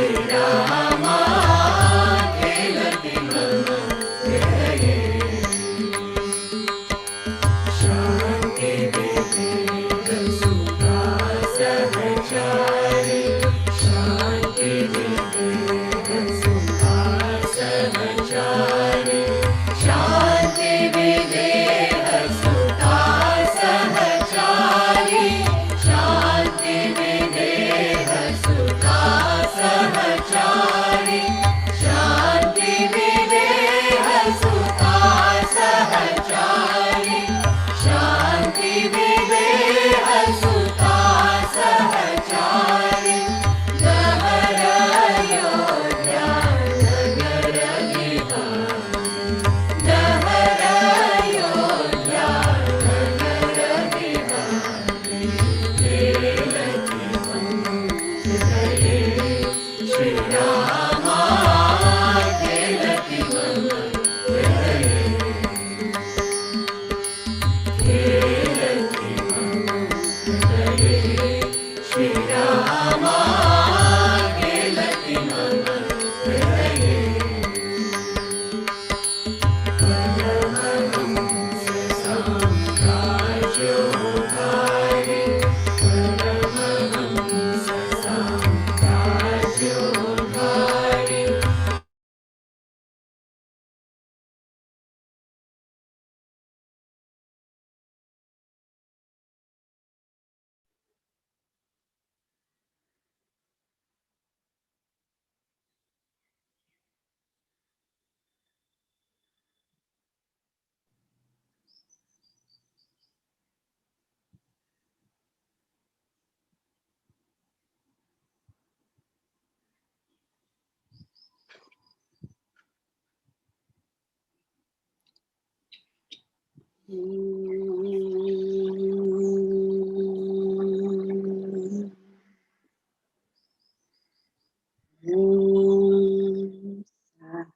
श्रीरामा खेलति मम हृदये शान्ति विवेक सुखा सहचारि शान्ति विवेक सुखा सहचारि शान्ति विवेक सुखा सहचारि शान्ति विवेक सुखा सहचारि शान्ति विवेक सुखा सहचारि शान्ति विवेक सुखा सहचारि लहर अयोध्या नगर निवास लहर अयोध्या नगर निवास खेलति मम हृदये श्रीरामा खेलति मम हृदये खेलति मम हृदये श्रीरामा खेलति मम हृदये परमहंस साम्राज्योद्धारि परमहंस साम्राज्योद्धारि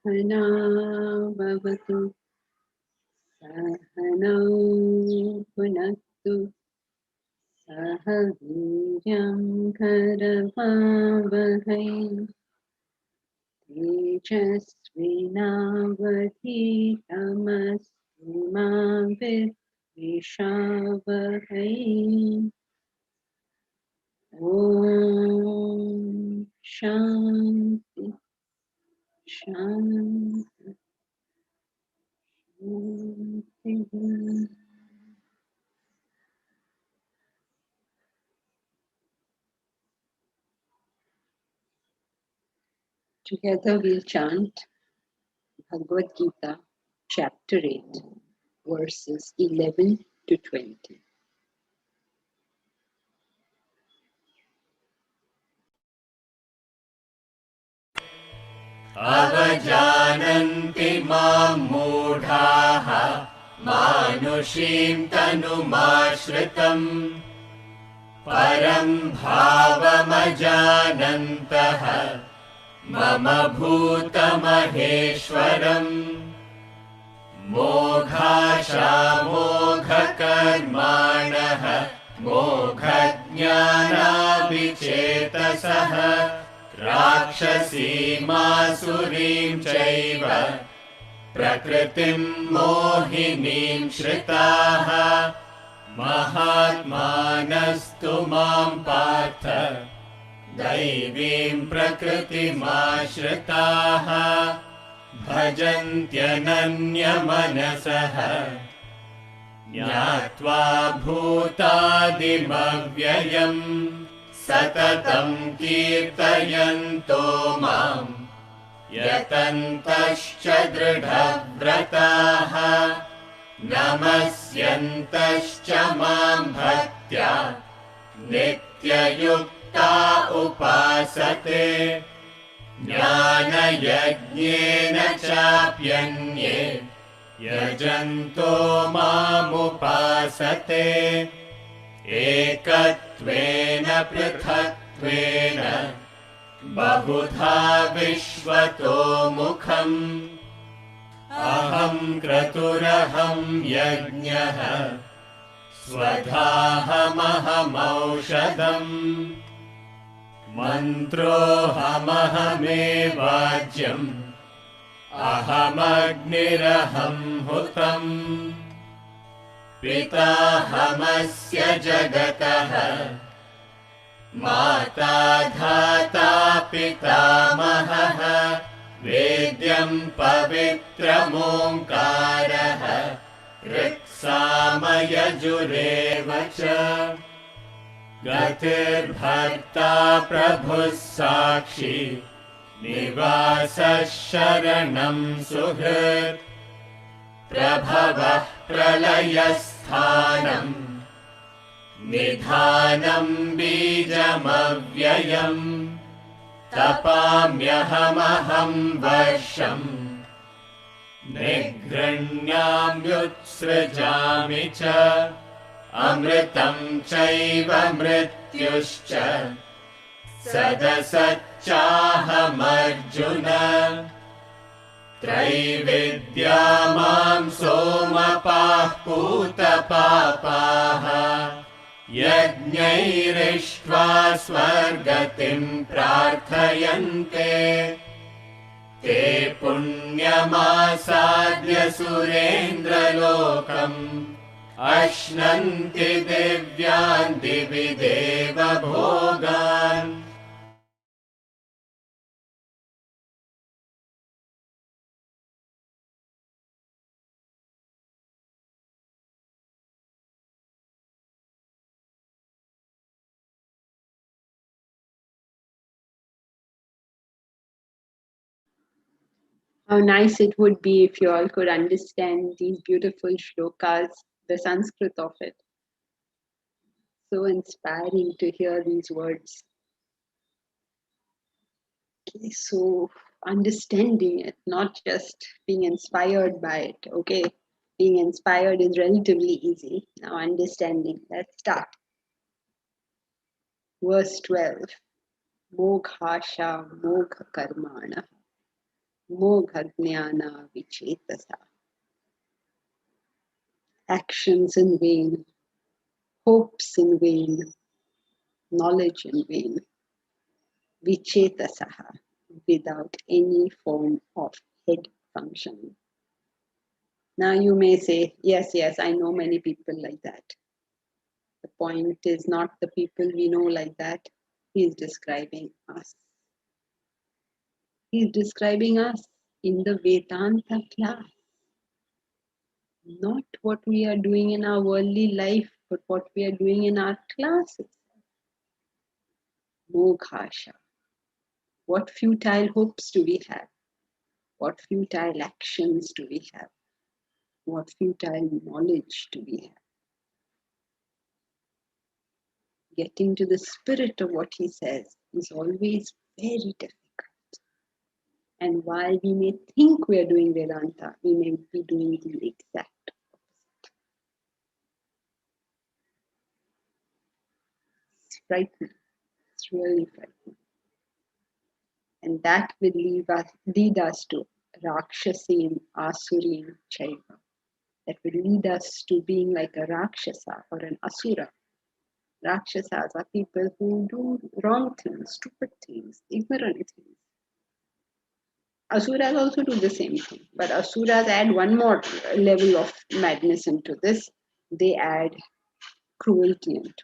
सहना भवतु सहनौ भुनक्तु सह वीर्यं करवावहै तेजस्विनावधीतमस्तु मा विद्विषावहै ॐ शान्ति शान्ति शान्तिः Together we'll chant Bhagavad Gita, chapter 8, verses 11 to 20. अवजानन्ति मां मूढाः मानुषीं तनुमाश्रितम् परं भावमजानन्तः मम भूतमहेश्वरम् मोघाशामोघकर्माणः मोघज्ञानाभिचेतसः राक्षसीमासुरीं चैव प्रकृतिं मोहिनीं श्रिताः महात्मानस्तु मां पार्थ दैवीं प्रकृतिमाश्रिताः भजन्त्यनन्यमनसः ज्ञात्वा भूतादिमव्ययम् सततं कीर्तयन्तो मां यतन्तश्च दृढव्रताः नमस्यन्तश्च मां भक्त्या नित्ययुक्ता उपासते ज्ञानयज्ञेन चाप्यन्ये यजन्तो मामुपासते एकत्वेन पृथक्त्वेन बहुधा विश्वतो मुखम् अहं क्रतुरहं यज्ञः स्वधाहमहमौषधम् मन्त्रोऽहमहमेवाज्यम् अहमग्निरहं हुतम् पिताहमस्य जगतः माता धाता पितामहः वेद्यं पवित्रमोङ्कारः ऋक्सामयजुरेव च गतिर्भर्ता प्रभुः साक्षी निवासः शरणं सुहृत् प्रभवः प्रलयस्थानम् निधानं बीजमव्ययम् तपाम्यहमहं वर्षम् निगृह्णाम्युत्सृजामि च अमृतं चैव मृत्युश्च सदसच्चाहमर्जुन त्रैविद्या मां सोमपाः पूतपापाः यज्ञैरिष्ट्वा स्वर्गतिं प्रार्थयन्ते ते पुण्यमासाद्य सुरेन्द्रलोकम् अश्नन्ति दिव्यान् दिवि देव भोगान् How nice it would be if you all could understand these beautiful shlokas, the Sanskrit of it. So inspiring to hear these words. Okay, so understanding it, not just being inspired by it. Okay, being inspired is relatively easy. Now understanding. Let's start. Verse 12. Moghasha mogha karmana mogha jnana vichetasa. Actions in vain, hopes in vain, knowledge in vain, vichetasaha, without any form of head functioning. Now you may say, yes, I know many people like that. The point is not the people we know like that. He is describing us. He is describing us in the Vedanta class. Not what we are doing in our worldly life, but what we are doing in our classes. Moghasha. What futile hopes do we have? What futile actions do we have? What futile knowledge do we have? Getting to the spirit of what he says is always very difficult. And while we may think we are doing Vedanta, we may be doing the exact opposite. It's frightening. It's really frightening. And that will lead us to Rakshasin, Asurin, Chaiva. That will lead us to being like a Rakshasa or an Asura. Rakshasas are people who do wrong things, stupid things, ignorant things. Asuras also do the same thing, but Asuras add one more level of madness into this. They add cruelty into it.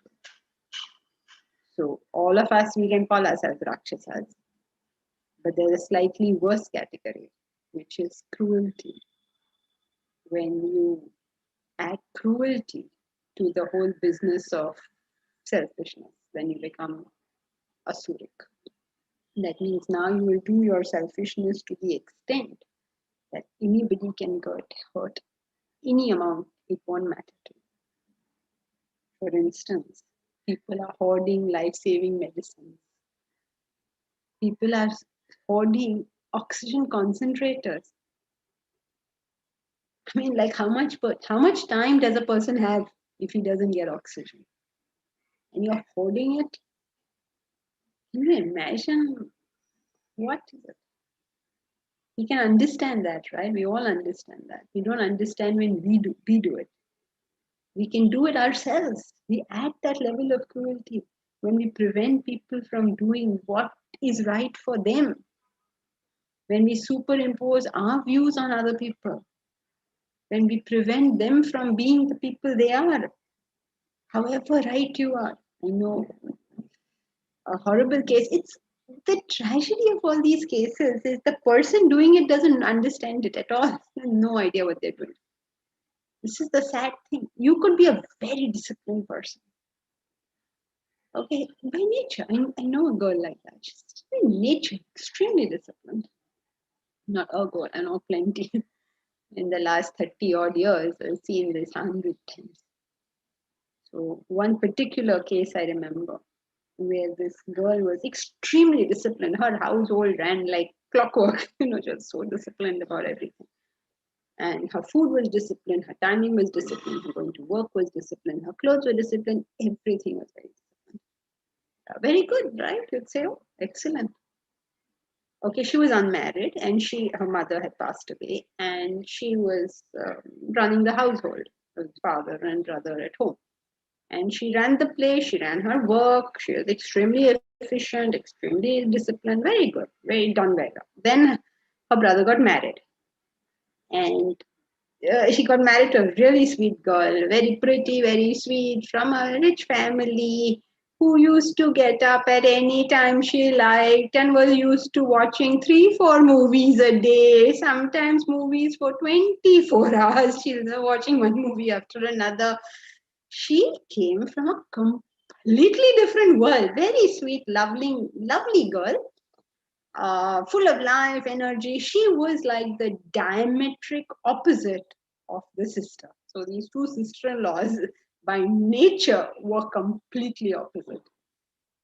So all of us, we can call ourselves Rakshasas, but there's a slightly worse category, which is cruelty. When you add cruelty to the whole business of selfishness, then you become Asuric. That means now you will do your selfishness to the extent that anybody can get hurt any amount, it won't matter to you. For instance, people are hoarding life-saving medicines. People are hoarding oxygen concentrators. I mean, like how much time does a person have if he doesn't get oxygen? And you're hoarding it? Can you imagine what is it? We can understand that, right? We all understand that. We don't understand when we do it. We can do it ourselves. We add that level of cruelty. when we prevent people from doing what is right for them, when we superimpose our views on other people, when we prevent them from being the people they are, however right you are. I know a horrible case. It's the tragedy of all these cases is the person doing it doesn't understand it at all. No idea what they're doing. This is the sad thing. You could be a very disciplined person. Okay, by nature, I know a girl like that. She's by nature extremely disciplined. Not a girl, I know plenty. In the last 30 odd years, I've seen this 100 times. So, one particular case I remember where this girl was extremely disciplined. Her household ran like clockwork, just so disciplined about everything. And her food was disciplined, her timing was disciplined, her going to work was disciplined, her clothes were disciplined, everything was very disciplined. Very good, right? You'd say, oh, excellent. Okay, she was unmarried and her mother had passed away and she was running the household with father and brother at home. And she ran the place, she ran her work, she was extremely efficient, extremely disciplined, very good, very done very well. Then her brother got married. And she got married to a really sweet girl, very pretty, very sweet, from a rich family, who used to get up at any time she liked and was used to watching 3-4 movies a day, sometimes movies for 24 hours. She was watching one movie after another. She came from a completely different world, very sweet, lovely girl, full of life, energy. She was like the diametric opposite of the sister. So these two sister-in-laws by nature were completely opposite.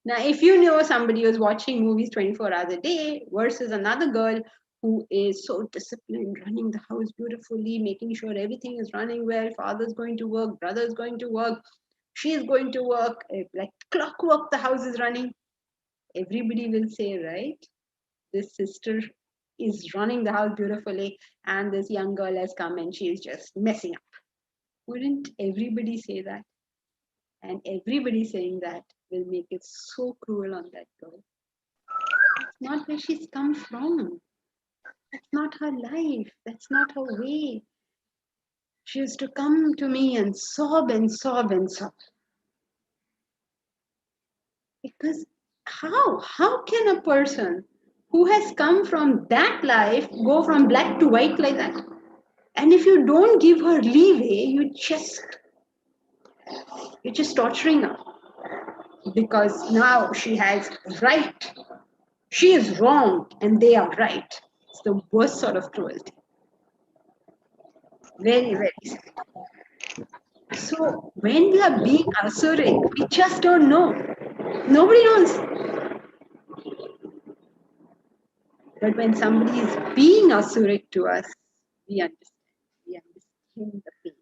Now, if you know somebody who's watching movies 24 hours a day versus another girl who is so disciplined, running the house beautifully, making sure everything is running well, father's going to work, brother's going to work, she's going to work, like clockwork, the house is running, everybody will say, right? This sister is running the house beautifully and this young girl has come and she is just messing up. Wouldn't everybody say that? And everybody saying that will make it so cruel on that girl. That's not where she's come from. That's not her life. That's not her way. She used to come to me and sob and sob and sob. Because how can a person who has come from that life go from black to white like that? And if you don't give her leeway, you're just torturing her. Because now she has right. She is wrong and they are right. It's the worst sort of cruelty. Very, very sad. So when we are being asuric, we just don't know. Nobody knows. But when somebody is being asuric to us, we understand. We understand the pain.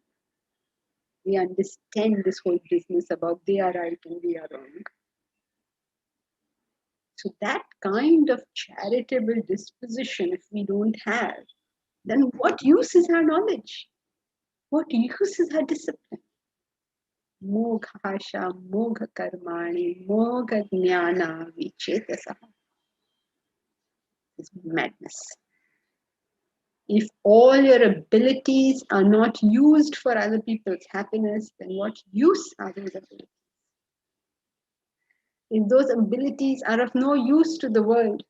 We understand this whole business about they are right and we are wrong. So that kind of charitable disposition, if we don't have, then what use is our knowledge? What use is our discipline? Moghasha, mogha karmani, mogha jnana vichetasaha. It's madness. If all your abilities are not used for other people's happiness, then what use are those abilities? If those abilities are of no use to the world,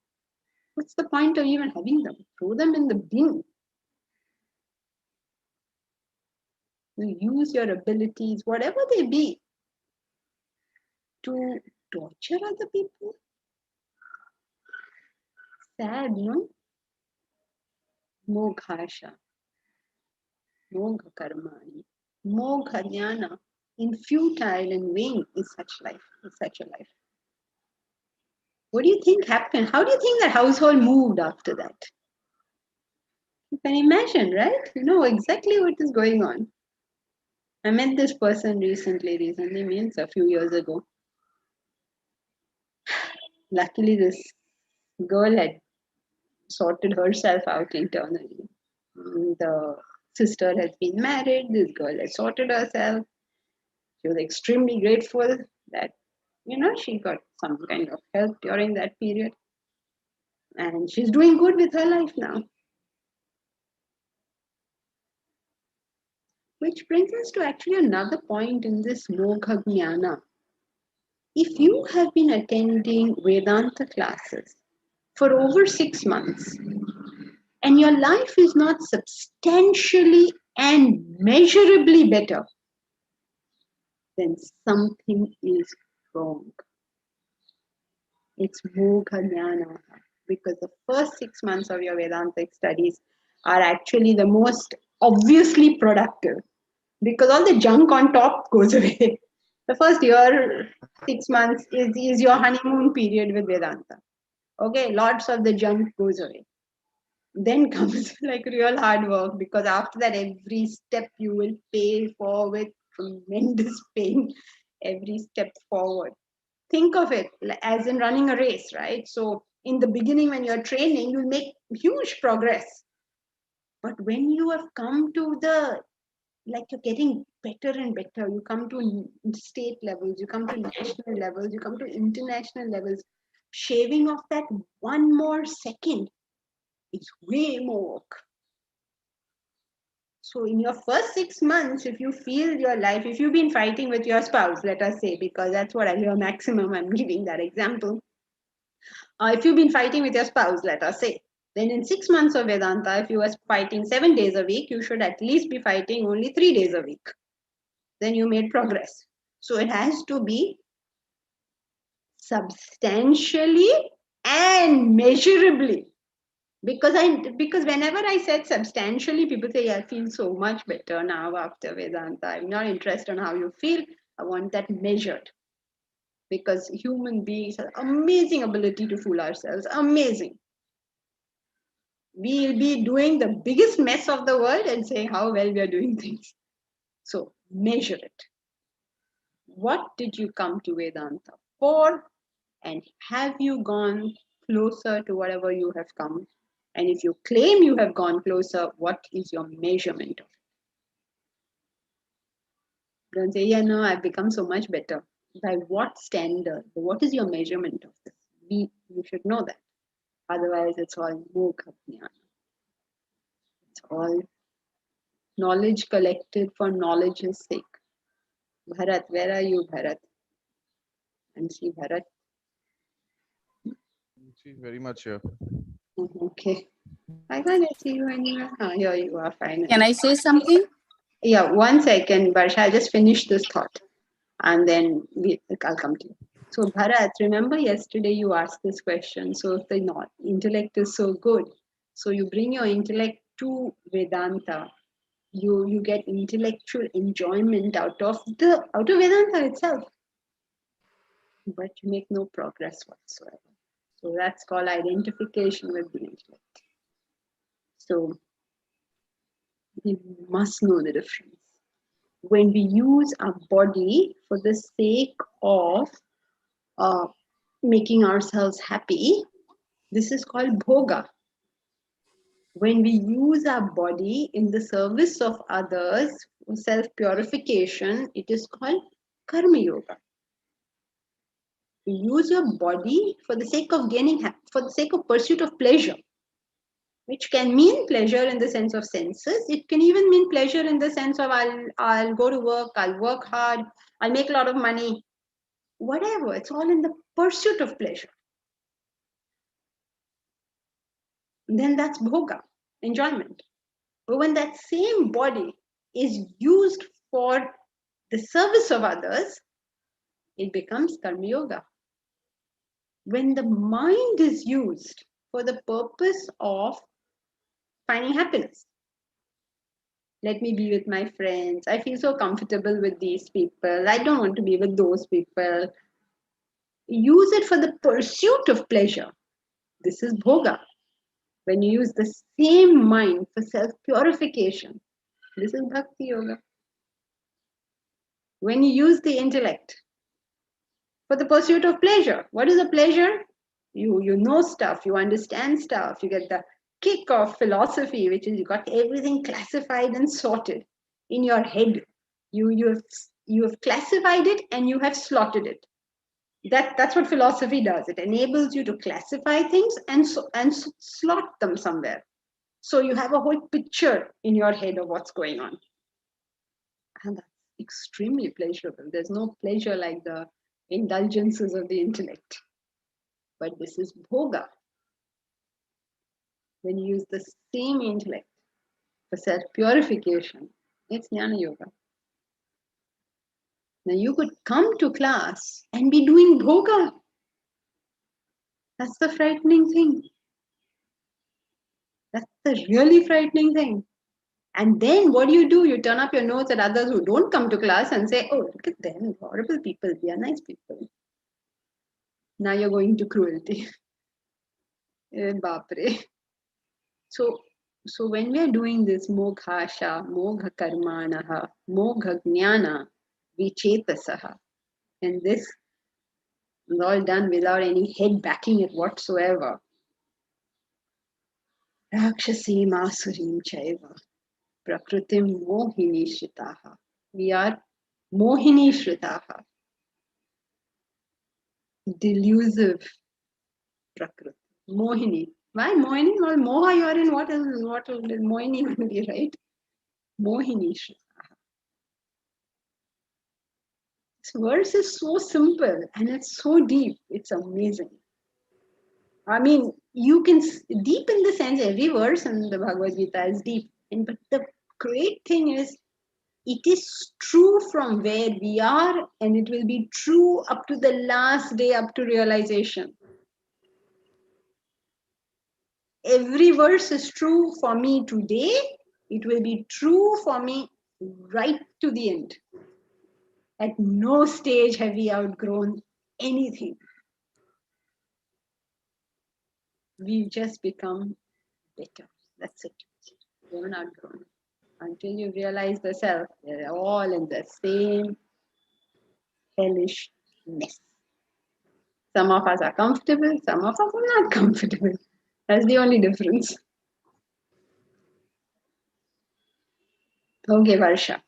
what's the point of even having them? Throw them in the bin. You use your abilities, whatever they be, to torture other people. Sad, no? Moghasha, mogha karmani, mogha jnana. In futile and vain is such life, is such a life. What do you think happened? How do you think that household moved after that? You can imagine, right? You know exactly what is going on. I met this person recently means a few years ago. Luckily, this girl had sorted herself out internally. The sister has been married, this girl has sorted herself. She was extremely grateful that She got some kind of help during that period. And she's doing good with her life now. Which brings us to actually another point in this Mogha Jnana. If you have been attending Vedanta classes for over 6 months and your life is not substantially and measurably better, then something is wrong. It's Mogha Jnana, because the first 6 months of your Vedantic studies are actually the most obviously productive, because all the junk on top goes away. The first year, 6 months is your honeymoon period with Vedanta. Okay, lots of the junk goes away. Then comes like real hard work, because after that, every step you will pay for with tremendous pain, every step forward. Think of it as in running a race, right? So in the beginning, when you're training, you'll make huge progress. But when you have come to like you're getting better and better, you come to state levels, you come to national levels, you come to international levels, shaving off that one more second is way more work. So in your first 6 months, if you feel your life, if you've been fighting with your spouse, let us say, because that's what I hear maximum, I'm giving that example. If you've been fighting with your spouse, let us say, then in 6 months of Vedanta, if you were fighting 7 days a week, you should at least be fighting only 3 days a week. Then you made progress. So it has to be substantially and measurably. Because whenever I said substantially, people say, yeah, I feel so much better now after Vedanta. I'm not interested in how you feel. I want that measured. Because human beings have amazing ability to fool ourselves. Amazing. We'll be doing the biggest mess of the world and saying how well we are doing things. So measure it. What did you come to Vedanta for? And have you gone closer to whatever you have come? And if you claim you have gone closer, what is your measurement of it? Don't say, yeah, no, I've become so much better. By what standard? What is your measurement of this? You should know that. Otherwise, it's all mukha jnana. It's all knowledge collected for knowledge's sake. Bharat, where are you, Bharat? And see Bharat. She's very much here. Okay. I can't see you anywhere. Here you are, finally. Can I say something? Yeah, 1 second, Barsha. I'll just finish this thought and then I'll come to you. So, Bharat, remember yesterday you asked this question. So, if the intellect is so good, so you bring your intellect to Vedanta, you get intellectual enjoyment out of Vedanta itself, but you make no progress whatsoever. So that's called identification with the intellect. So we must know the difference. When we use our body for the sake of making ourselves happy, this is called bhoga. When we use our body in the service of others, self-purification, it is called karma yoga. You use your body for the sake of for the sake of pursuit of pleasure, which can mean pleasure in the sense of senses. It can even mean pleasure in the sense of I'll go to work, I'll work hard, I'll make a lot of money, whatever. It's all in the pursuit of pleasure. Then that's bhoga, enjoyment. But when that same body is used for the service of others, it becomes karma yoga. When the mind is used for the purpose of finding happiness, let me be with my friends, I feel so comfortable with these people, I don't want to be with those people. Use it for the pursuit of pleasure. This is bhoga. When you use the same mind for self-purification, this is bhakti yoga. When you use the intellect for the pursuit of pleasure, what is a pleasure? You know stuff, you understand stuff, you get the kick of philosophy, which is you got everything classified and sorted in your head. You have classified it and you have slotted it. That's what philosophy does. It enables you to classify things and slot them somewhere. So you have a whole picture in your head of what's going on. And that's extremely pleasurable. There's no pleasure like the indulgences of the intellect. But this is bhoga. When you use the same intellect for self purification, it's jnana yoga. Now you could come to class and be doing bhoga. That's the frightening thing. That's the really frightening thing. And then what do? You turn up your nose at others who don't come to class and say, oh, look at them, horrible people, they are nice people. Now you're going to cruelty. Bapre. So when we are doing this moghasha, mogha karmanaha, mogha jnana, vichetasaha, and this is all done without any head backing it whatsoever. Rakshasim asurim chaiva, prakritim mohini shritaha. We are mohini shritaha, delusive prakriti. Mohini. Why Mohini? Well, Moha, you are in what is Mohini going to be, right? Mohini shritaha. This verse is so simple and it's so deep. It's amazing. I mean, you can deep in the sense every verse in the Bhagavad Gita is deep. But the great thing is, it is true from where we are, and it will be true up to the last day, up to realization. Every verse is true for me today. It will be true for me right to the end. At no stage have we outgrown anything. We've just become better. That's it. We haven't outgrown. Until you realize the self, they're all in the same hellish mess. Some of us are comfortable, some of us are not comfortable. That's the only difference. Okay, Varsha.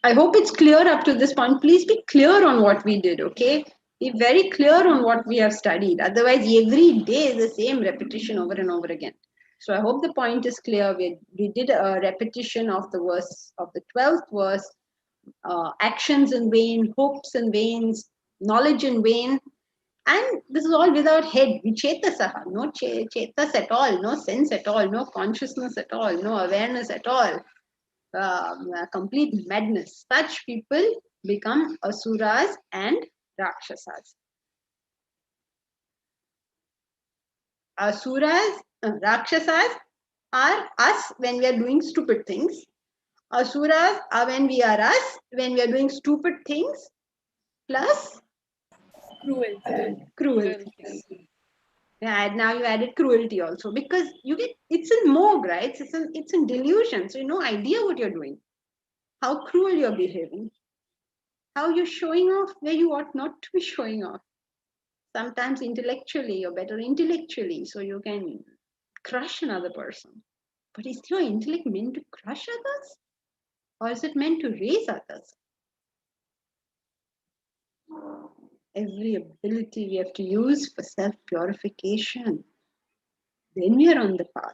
I hope it's clear up to this point. Please be clear on what we did, okay? Be very clear on what we have studied. Otherwise, every day is the same repetition over and over again. So I hope the point is clear. We did a repetition of the verse, of the 12th verse, actions in vain, hopes in vain, knowledge in vain. And this is all without head, vichetasaha, no chetas at all, no sense at all, no consciousness at all, no awareness at all. Complete madness. Such people become asuras and rakshasas. Asuras, rakshasas are us when we are doing stupid things. Asuras are when we are us, when we are doing stupid things, plus cruelty. Yeah, now you added cruelty also, because it's in moog, right? It's in delusion. So you have no idea what you're doing, how cruel you're behaving, how you're showing off where you ought not to be showing off. Sometimes intellectually, you're better intellectually, so you can crush another person. But is your intellect meant to crush others? Or is it meant to raise others? Every ability we have to use for self-purification. Then we are on the path.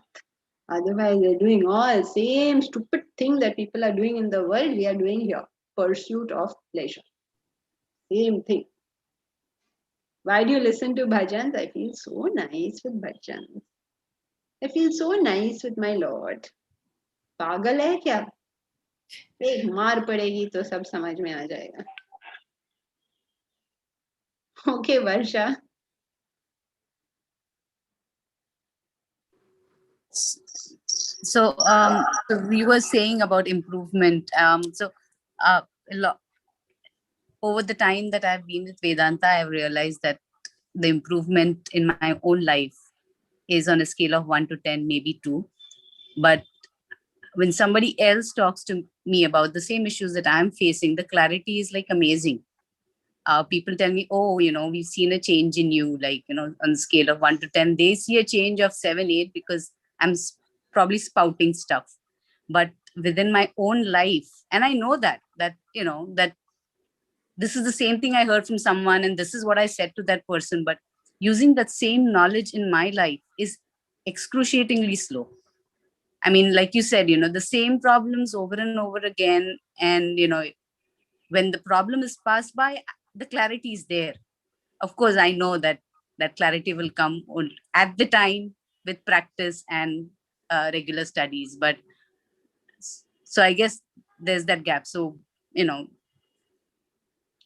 Otherwise, we're doing all the same stupid thing that people are doing in the world, we are doing here. Pursuit of pleasure. Same thing. Why do you listen to bhajans? I feel so nice with bhajans. I feel so nice with my Lord. पागल है क्या? एक मार पड़ेगी तो सब समझ में आ जाएगा. Okay, Varsha. So we were saying about improvement. Uh, over the time that I've been with Vedanta, I've realized that the improvement in my own life is on a scale of 1 to 10, maybe 2. But when somebody else talks to me about the same issues that I'm facing, the clarity is like amazing. People tell me, oh, we've seen a change in you, like, on the scale of 1 to 10, they see a change of 7, 8 because I'm probably spouting stuff. But within my own life, and I know that this is the same thing I heard from someone, and this is what I said to that person. But using that same knowledge in my life is excruciatingly slow. I mean, like you said, the same problems over and over again. And, when the problem is passed by, the clarity is there. Of course, I know that that clarity will come at the time with practice and regular studies. But so I guess there's that gap. So,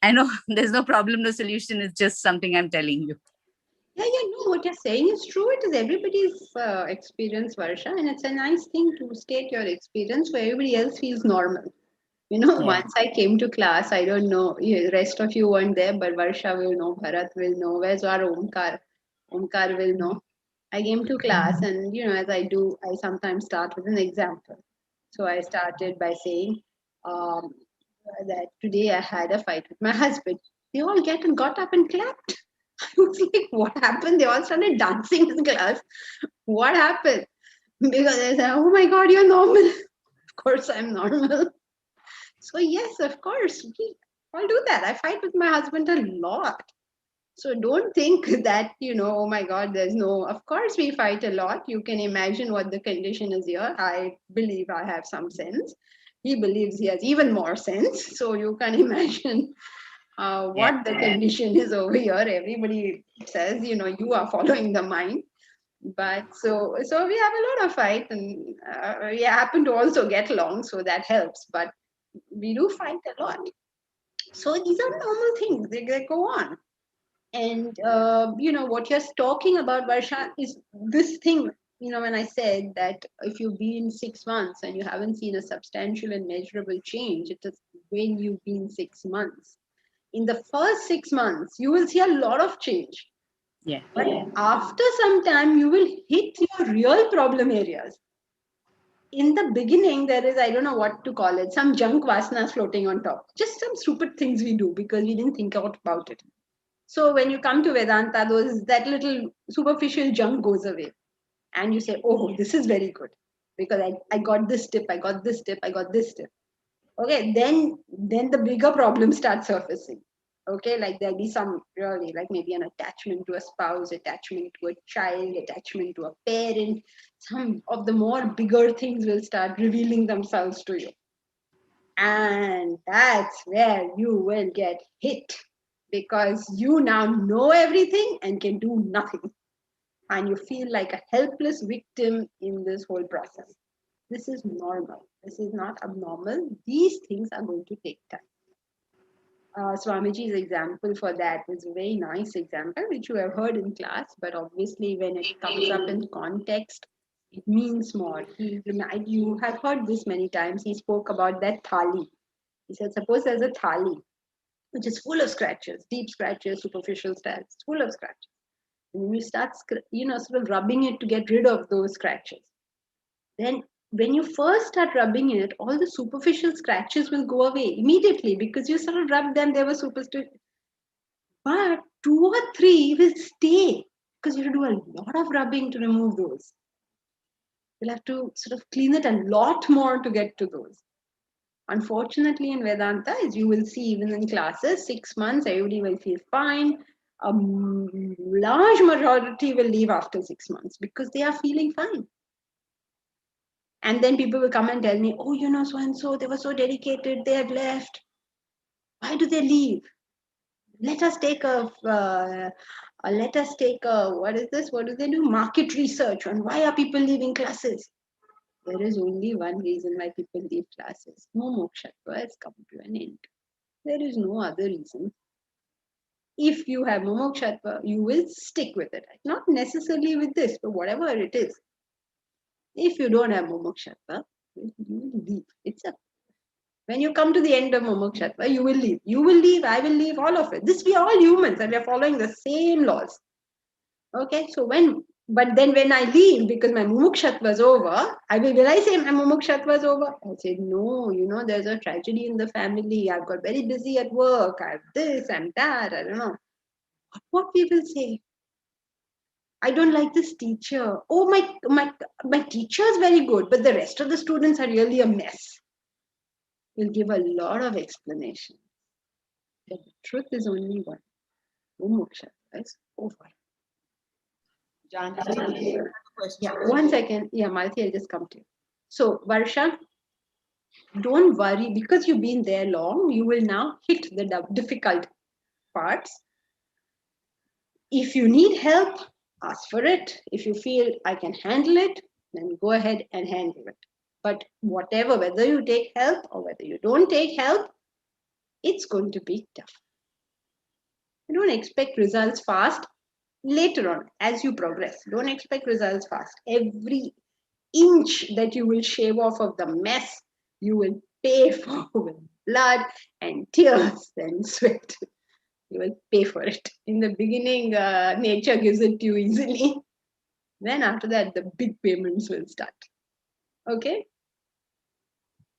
I know there's no problem, no solution. It's just something I'm telling you. Yeah, no, what you're saying is true. It is everybody's experience, Varsha, and it's a nice thing to state your experience so everybody else feels normal. Yeah. Once I came to class, I don't know, rest of you weren't there, but Varsha will know, Bharat will know, where's our Omkar? Omkar will know. I came to class, and as I do, I sometimes start with an example. So I started by saying um, that today I had a fight with my husband. They all got up and clapped. I was like, what happened? They all started dancing in class. What happened? Because I said, oh my God, you're normal. Of course, I'm normal. So, yes, of course, we all do that. I fight with my husband a lot. So, don't think that, oh my God, there's no, of course, we fight a lot. You can imagine what the condition is here. I believe I have some sense. He believes he has even more sense. So, you can imagine what the condition is over here. Everybody says, you are following the mind. But so we have a lot of fight, and we happen to also get along, so that helps. But we do fight a lot. So these are normal things. They go on. And what you're talking about, Varsha, is this thing. When I said that if you've been 6 months and you haven't seen a substantial and measurable change, it is when you've been 6 months. In the first 6 months, you will see a lot of change. Yeah. But after some time, you will hit your real problem areas. In the beginning, there is, I don't know what to call it, some junk vasanas floating on top. Just some stupid things we do because we didn't think out about it. So when you come to Vedanta, that little superficial junk goes away. And you say, oh, this is very good. Because I got this tip, I got this tip, I got this tip. Okay, then the bigger problem starts surfacing. Okay, like there'll be some really, like maybe an attachment to a spouse, attachment to a child, attachment to a parent. Some of the more bigger things will start revealing themselves to you. And that's where you will get hit, because you now know everything and can do nothing. And you feel like a helpless victim in this whole process. This is normal. This is not abnormal. These things are going to take time. Swamiji's example for that is a very nice example, which you have heard in class, but obviously when it comes up in context, it means more. You have heard this many times. He spoke about that thali. He said, suppose there's a thali, which is full of scratches, deep scratches, superficial scratches, full of scratches. And when you start, sort of rubbing it to get rid of those scratches, then when you first start rubbing it, all the superficial scratches will go away immediately because you sort of rubbed them, they were superficial. But 2 or 3 will stay because you have to do a lot of rubbing to remove those. You'll have to sort of clean it a lot more to get to those. Unfortunately, in Vedanta, as you will see even in classes, 6 months, everybody will feel fine. A large majority will leave after 6 months because they are feeling fine. And then people will come and tell me, oh, so and so, they were so dedicated, they have left. Why do they leave? Let us take what is this? What do they do? Market research on why are people leaving classes? There is only one reason why people leave classes. Mumukshutva has come to an end. There is no other reason. If you have mumukshutva, you will stick with it. Not necessarily with this, but whatever it is. If you don't have mumukshutva, you will leave. When you come to the end of mumukshutva, you will leave. You will leave, I will leave, all of it. We are all humans and we are following the same laws. Okay, but then when I leave, because my mumukshutva is over, will I say my mumukshutva is over? I say, no, there's a tragedy in the family. I've got very busy at work. I have this and that. I don't know. What we will say? I don't like this teacher. Oh, my teacher is very good, but the rest of the students are really a mess. We'll give a lot of explanation. that the truth is only one. Moksha is over. Janki, yeah, 1 second. Yeah, Malti, I'll just come to you. So, Varsha, don't worry, because you've been there long, you will now hit the difficult parts. If you need help, ask for it. If you feel I can handle it, then go ahead and handle it. But whatever, whether you take help or whether you don't take help, it's going to be tough. You don't expect results fast. Later on, as you progress, don't expect results fast. Every inch that you will shave off of the mess, you will pay for with blood and tears and sweat. You will pay for it. In the beginning, nature gives it to you easily. Then after that, the big payments will start. Okay?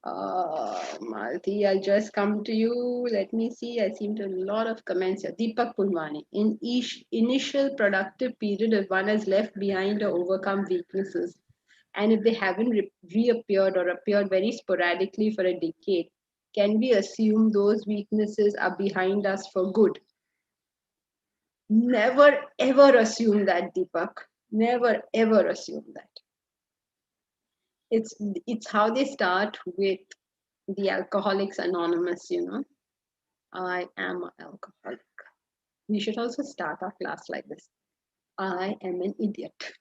Malti, I'll just come to you. Let me see. I seem to have a lot of comments here. Deepak Pulwani. In each initial productive period, if one has left behind or overcome weaknesses, and if they haven't reappeared or appeared very sporadically for a decade, can we assume those weaknesses are behind us for good? Never ever assume that, Deepak. Never ever assume that. It's how they start with the Alcoholics Anonymous, you know. I am an alcoholic. We should also start our class like this. I am an idiot.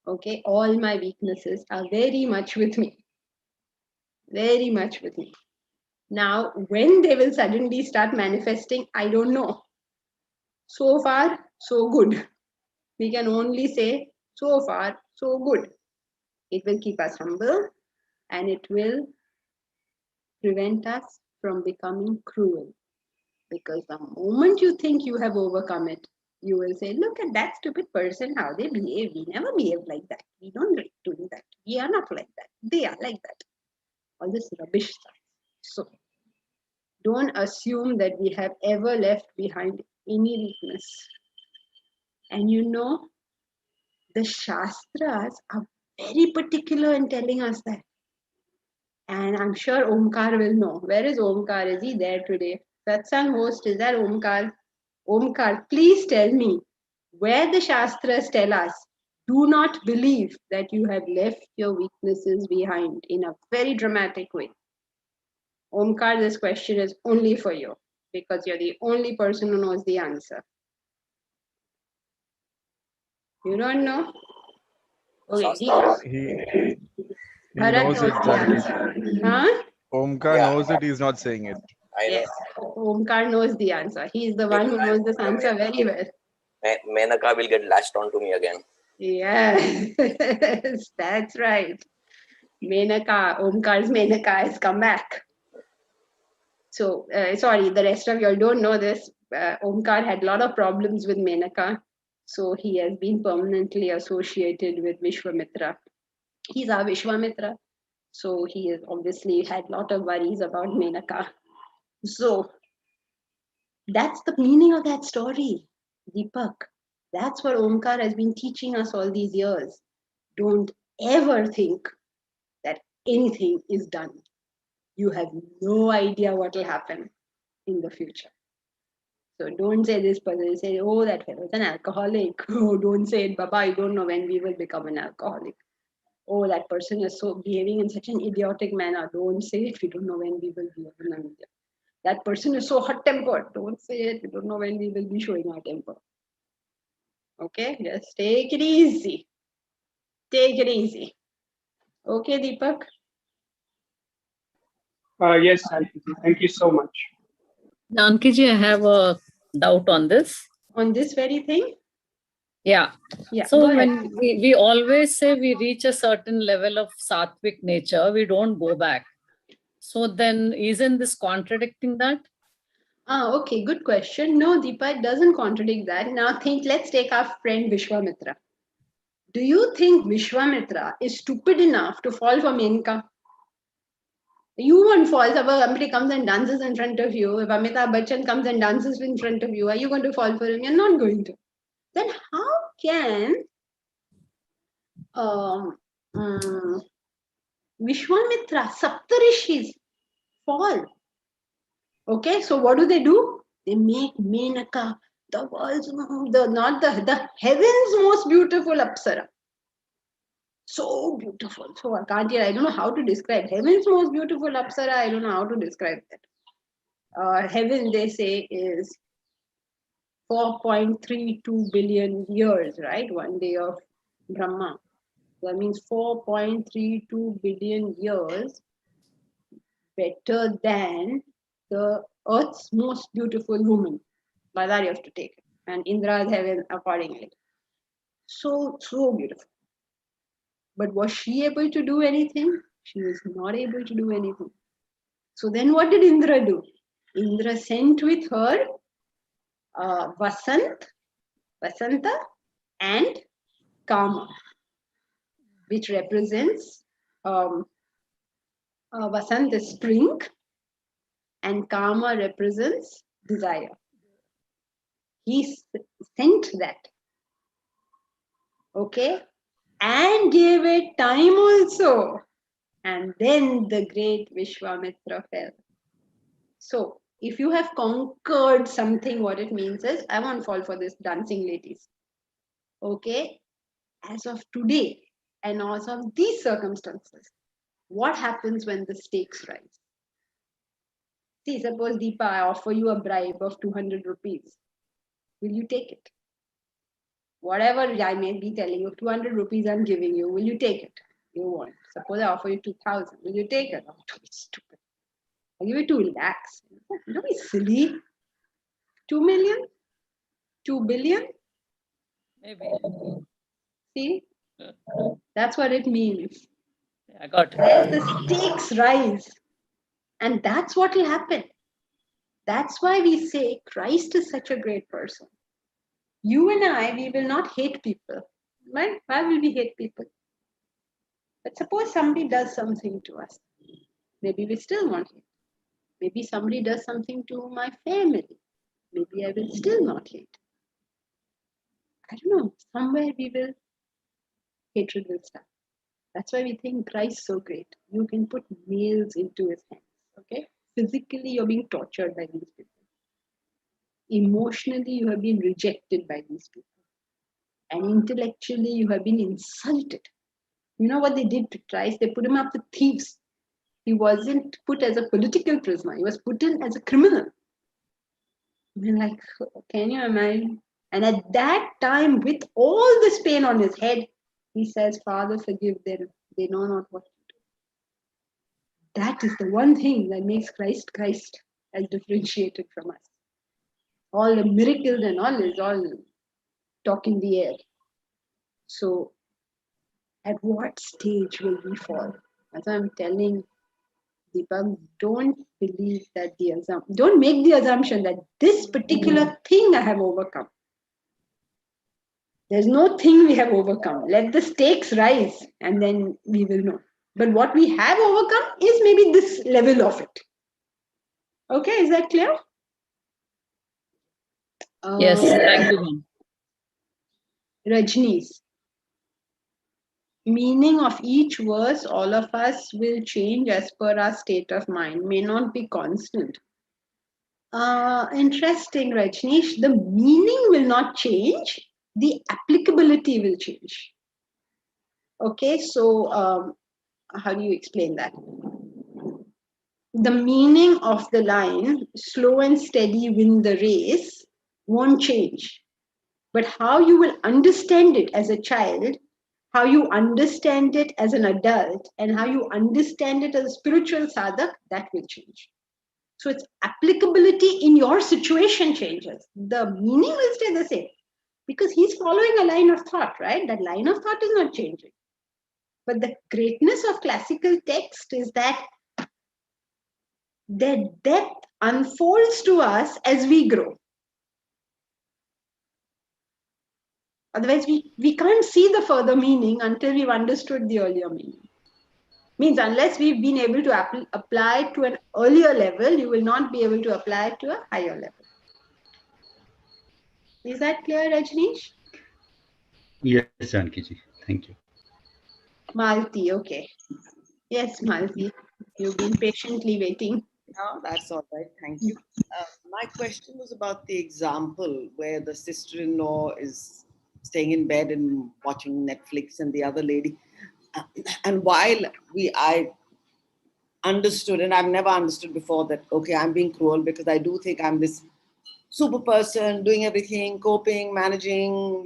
Okay, all my weaknesses are very much with me. Very much with me. Now, when they will suddenly start manifesting, I don't know. So far, so good. We can only say, so far, so good. It will keep us humble and it will prevent us from becoming cruel. Because the moment you think you have overcome it, you will say, look at that stupid person, how they behave. We never behave like that. We don't like doing that. We are not like that. They are like that. All this rubbish stuff. So, don't assume that we have ever left behind any weakness. And you know, the Shastras are very particular in telling us that. And I'm sure Omkar will know. Where is Omkar? Is he there today? Satsang host, is that Omkar? Omkar, please tell me where the Shastras tell us, do not believe that you have left your weaknesses behind in a very dramatic way. Omkar, this question is only for you because you're the only person who knows the answer. You don't know? Okay. He Bharat knows knows it, the Janki. answer. Huh? Omkar Yeah, knows it, he's not saying it. I know. Yes. Omkar knows the answer. He is the one who knows this answer very well. Menaka will get latched onto me again. Yes, that's right. Menaka, Omkar's Menaka has come back. So, sorry, the rest of y'all don't know this. Omkar had a lot of problems with Menaka. So, he has been permanently associated with Vishwamitra. He's our Vishwamitra. So, he has obviously had a lot of worries about Menaka. So, that's the meaning of that story, Deepak. That's what Omkar has been teaching us all these years. Don't ever think that anything is done. You have no idea what will happen in the future. So don't say this person, say, oh, that fellow is an alcoholic. Oh, don't say it, Baba, I don't know when we will become an alcoholic. Oh, that person is so behaving in such an idiotic manner. Don't say it, we don't know when we will be an alcoholic. That person is so hot-tempered. Don't say it, we don't know when we will be showing our temper. Okay, just take it easy. Take it easy. Okay, Deepak? Yes, Auntie. Thank you so much. Jankiji, I have a doubt on this. On this very thing? Yeah. Yeah, So go ahead. when we always say we reach a certain level of sattvic nature, we don't go back. So then isn't this contradicting that? Okay, good question. No, Deepa, it doesn't contradict that. Now let's take our friend Vishwamitra. Do you think Vishwamitra is stupid enough to fall for Menka? You won't fall. If somebody comes and dances in front of you, if Amitabh Bachchan comes and dances in front of you, are you going to fall for him? You're not going to. Then how can Vishwamitra, Saptarishis fall? Okay, so what do? They make Menaka the world's the heaven's most beautiful Apsara. So beautiful. So I can't yet, I don't know how to describe heaven's most beautiful Apsara. I don't know how to describe that. Heaven, they say, is 4.32 billion years, right? One day of Brahma. That means 4.32 billion years better than the earth's most beautiful woman. By that you have to take it. And Indra's heaven accordingly. So beautiful. But was she able to do anything? She was not able to do anything. So then what did Indra do? Indra sent with her Vasanta, and Kama, which represents Vasant is spring and Kama represents desire. He sent that. Okay? And gave it time also. And then the great Vishwamitra fell. So, if you have conquered something, what it means is, I won't fall for this dancing ladies. Okay? As of today, and as of these circumstances, what happens when the stakes rise? See, suppose Deepa, I offer you a bribe of 200 rupees. Will you take it? Whatever I may be telling you, 200 rupees I'm giving you, will you take it? You won't. Suppose I offer you 2,000. Will you take it? Oh, don't be stupid. I'll give you 2 lakhs. Don't be silly. 2 million? 2 billion? Maybe. See? That's what it means. I got it. As the stakes rise, and that's what will happen. That's why we say Christ is such a great person. You and I, we will not hate people. Right? Why will we hate people? But suppose somebody does something to us. Maybe we still won't hate. Maybe somebody does something to my family. Maybe I will still not hate. I don't know. Somewhere hatred will start. That's why we think Christ is so great. You can put nails into his hands. Okay? Physically, you're being tortured by these people. Emotionally, you have been rejected by these people. And intellectually, you have been insulted. You know what they did to Christ? They put him up with thieves. He wasn't put as a political prisoner. He was put in as a criminal. And like, can you imagine? And at that time, with all this pain on his head, he says, Father, forgive them. They know not what to do. That is the one thing that makes Christ Christ, as differentiated from us. All the miracles and all is all talk in the air. So, at what stage will we fall? As I'm telling Deepak, don't believe that don't make the assumption that this particular thing I have overcome. There's no thing we have overcome. Let the stakes rise and then we will know. But what we have overcome is maybe this level of it. Okay, is that clear? Yes, thank you, ma'am. Rajni's meaning of each verse, all of us will change as per our state of mind, may not be constant. Interesting, Rajneesh. The meaning will not change, the applicability will change. Okay, so how do you explain that? The meaning of the line, slow and steady win the race, won't change. But how you will understand it as a child, how you understand it as an adult, and how you understand it as a spiritual sadhak, that will change. So its applicability in your situation changes. The meaning will stay the same because he's following a line of thought, right? That line of thought is not changing. But the greatness of classical text is that their depth unfolds to us as we grow. Otherwise, we can't see the further meaning until we've understood the earlier meaning. Means unless we've been able to apply it to an earlier level, you will not be able to apply it to a higher level. Is that clear, Rajneesh? Yes, Janki ji. Thank you. Malti, okay. Yes, Malti. You've been patiently waiting. No, that's all right. Thank you. My question was about the example where the sister-in-law is staying in bed and watching Netflix, and the other lady. And while I understood, and I've never understood before that, okay, I'm being cruel because I do think I'm this super person doing everything, coping, managing,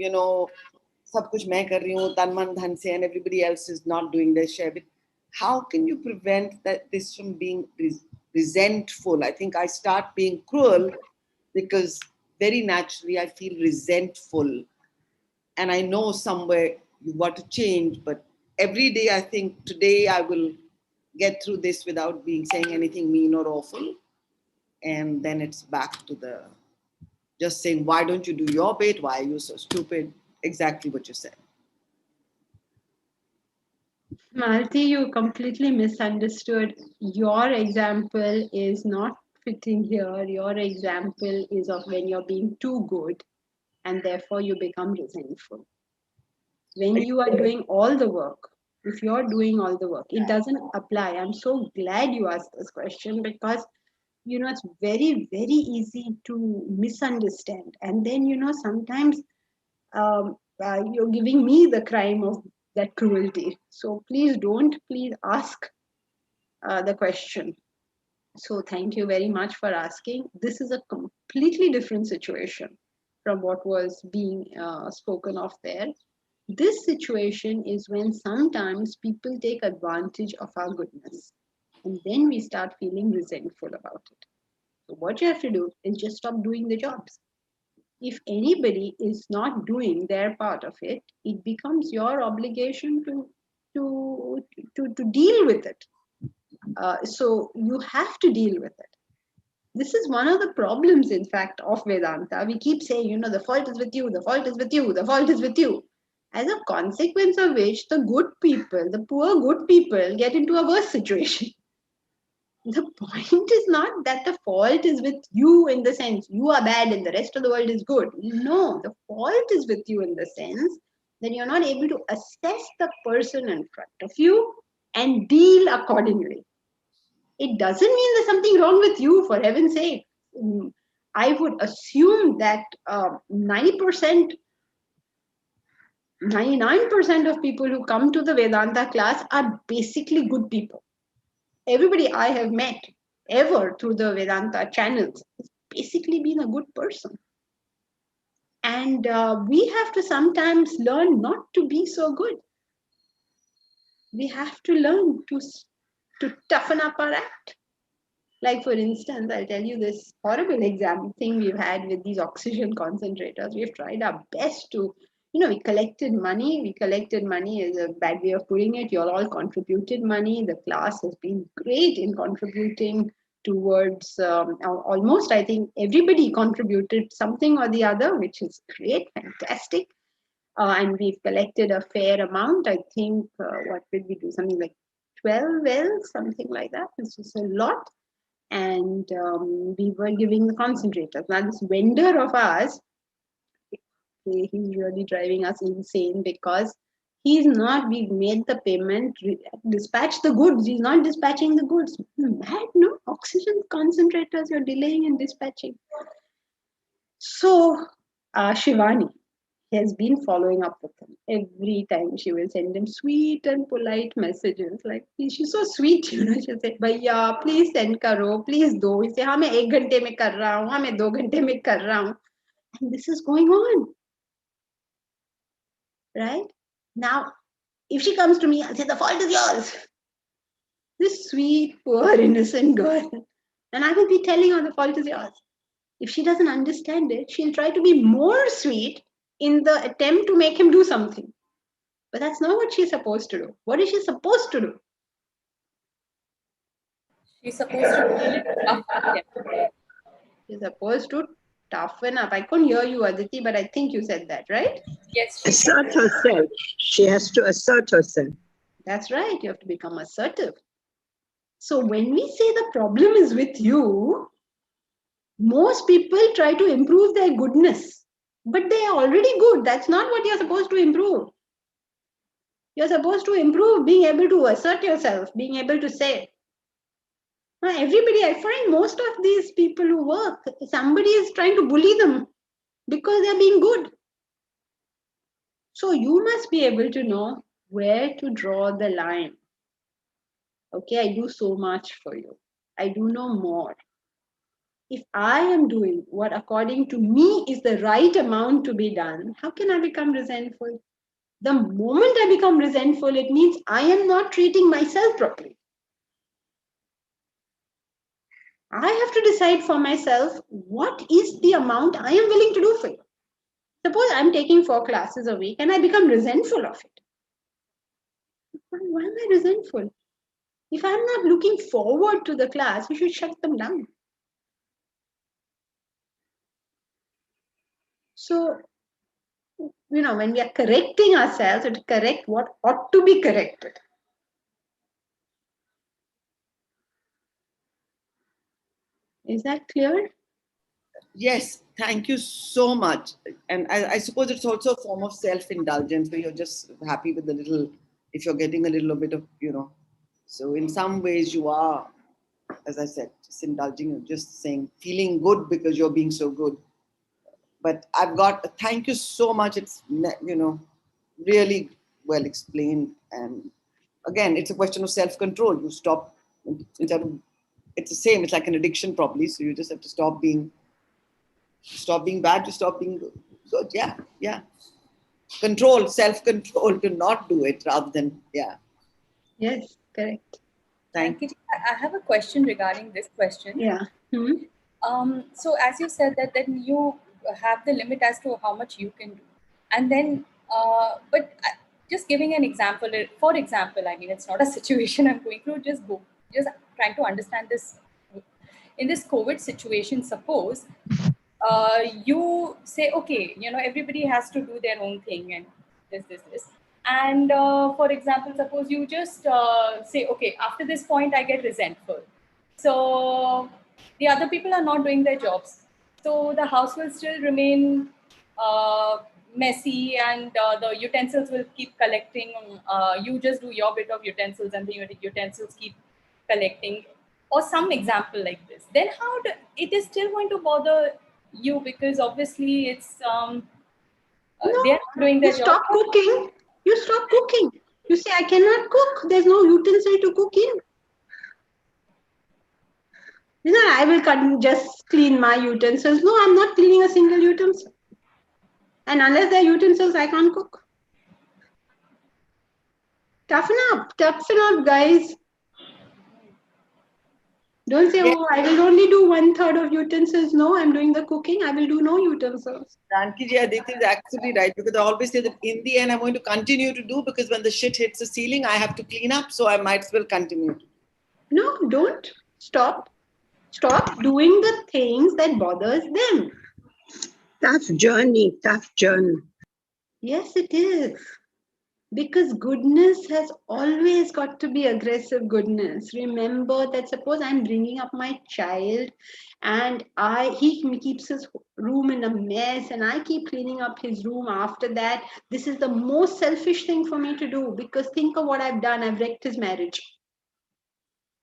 सब कुछ मैं कर रही हूँ तन मन धन से, and everybody else is not doing their share. But how can you prevent this from being resentful? I think I start being cruel because very naturally I feel resentful, and I know somewhere you've got to change. But every day I think today I will get through this without saying anything mean or awful, and then it's back to the just saying, why don't you do your bit? Why are you so stupid? Exactly what you said. Malti, you completely misunderstood. Your example is not fitting here. Your example is of when you're being too good and therefore you become resentful. When you are doing all the work, if you're doing all the work, it doesn't apply. I'm so glad you asked this question because, it's very, very easy to misunderstand. And then, sometimes you're giving me the crime of that cruelty. So please ask the question. So thank you very much for asking. This is a completely different situation from what was being spoken of there. This situation is when sometimes people take advantage of our goodness, and then we start feeling resentful about it. So what you have to do is just stop doing the jobs. If anybody is not doing their part of it, it becomes your obligation to deal with it. So you have to deal with it. This is one of the problems, in fact, of Vedanta. We keep saying, the fault is with you, the fault is with you, the fault is with you. As a consequence of which, the good people, the poor good people, get into a worse situation. The point is not that the fault is with you in the sense you are bad and the rest of the world is good. No, the fault is with you in the sense that you're not able to assess the person in front of you and deal accordingly. It doesn't mean there's something wrong with you, for heaven's sake. I would assume that 99% of people who come to the Vedanta class are basically good people. Everybody I have met ever through the Vedanta channels has basically been a good person. And we have to sometimes learn not to be so good. We have to learn to toughen up our act. Like, for instance, I'll tell you this horrible thing we've had with these oxygen concentrators. We've tried our best to, we collected money. We collected money is a bad way of putting it. You all contributed money. The class has been great in contributing towards almost, I think, everybody contributed something or the other, which is great, fantastic. And we've collected a fair amount. I think, what did we do? Something like 12 wells, something like that. This is a lot. And we were giving the concentrators. Now this vendor of ours, he's really driving us insane because we've made the payment, dispatch the goods. He's not dispatching the goods. Mad, no? Oxygen concentrators, you're delaying and dispatching. So Shivani has been following up with him. Every time she will send him sweet and polite messages. Like, she's so sweet, she'll say, Bhaiya, please send karo, please do. He say, हाँ मैं 1 घंटे में कर रहा हूँ, हाँ मैं 2 घंटे में कर रहा हूँ. And this is going on. Right? Now, if she comes to me, I'll say, the fault is yours. This sweet, poor, innocent girl. And I will be telling her the fault is yours. If she doesn't understand it, she'll try to be more sweet in the attempt to make him do something. But that's not what she's supposed to do. What is she supposed to do? She's supposed to She's supposed to toughen up. I couldn't hear you, Aditi, but I think you said that, right? Yes. Assert herself. She has to assert herself. That's right. You have to become assertive. So when we say the problem is with you, most people try to improve their goodness, but they are already good. That's not what you're supposed to improve. You're supposed to improve being able to assert yourself, being able to say, Everybody, I find most of these people who work, somebody is trying to bully them because they're being good. So you must be able to know where to draw the line. Okay, I do so much for you. I do no more. If I am doing what according to me is the right amount to be done, how can I become resentful? The moment I become resentful, it means I am not treating myself properly. I have to decide for myself what is the amount I am willing to do for you. Suppose I'm taking 4 classes a week and I become resentful of it. Why am I resentful? If I'm not looking forward to the class, we should shut them down. So, when we are correcting ourselves, to correct what ought to be corrected. Is that clear? Yes, thank you so much. And I suppose it's also a form of self-indulgence where you're just happy with the little, if you're getting a little bit of, so in some ways you are, as I said, just indulging, you're just saying, feeling good because you're being so good. But thank you so much. It's, really well explained. And again, it's a question of self-control. You stop, instead of, it's the same, it's like an addiction probably. So you just have to stop being bad to stop being good. Yeah. Control, self-control to not do it rather than, yeah. Yes, correct. Thank you. I have a question regarding this question. Yeah. So as you said that then you have the limit as to how much you can do. And then, but just giving an example, for example, I mean, it's not a situation I'm going through, just trying to understand this. In this COVID situation, suppose you say, okay, everybody has to do their own thing and this. And for example, suppose you just say, okay, after this point, I get resentful. So the other people are not doing their jobs. So the house will still remain messy and the utensils will keep collecting. You just do your bit of utensils and the utensils keep collecting, or some example like this. Then it is still going to bother you because obviously it's they're not doing their You job. stop cooking. You stop cooking. You say, I cannot cook. There's no utensil to cook in. I will just clean my utensils. No, I'm not cleaning a single utensil. And unless they're utensils, I can't cook. Toughen up, guys. Don't say, oh, I will only do 1/3 of utensils. No, I'm doing the cooking. I will do no utensils. Janki Aditi is absolutely right, because I always say that in the end, I'm going to continue to do, because when the shit hits the ceiling, I have to clean up. So I might as well continue. No, don't stop. Stop doing the things that bothers them. Tough journey, tough journey. Yes, it is. Because goodness has always got to be aggressive goodness. Remember that suppose I'm bringing up my child and he keeps his room in a mess and I keep cleaning up his room after that. This is the most selfish thing for me to do, because think of what I've done. I've wrecked his marriage.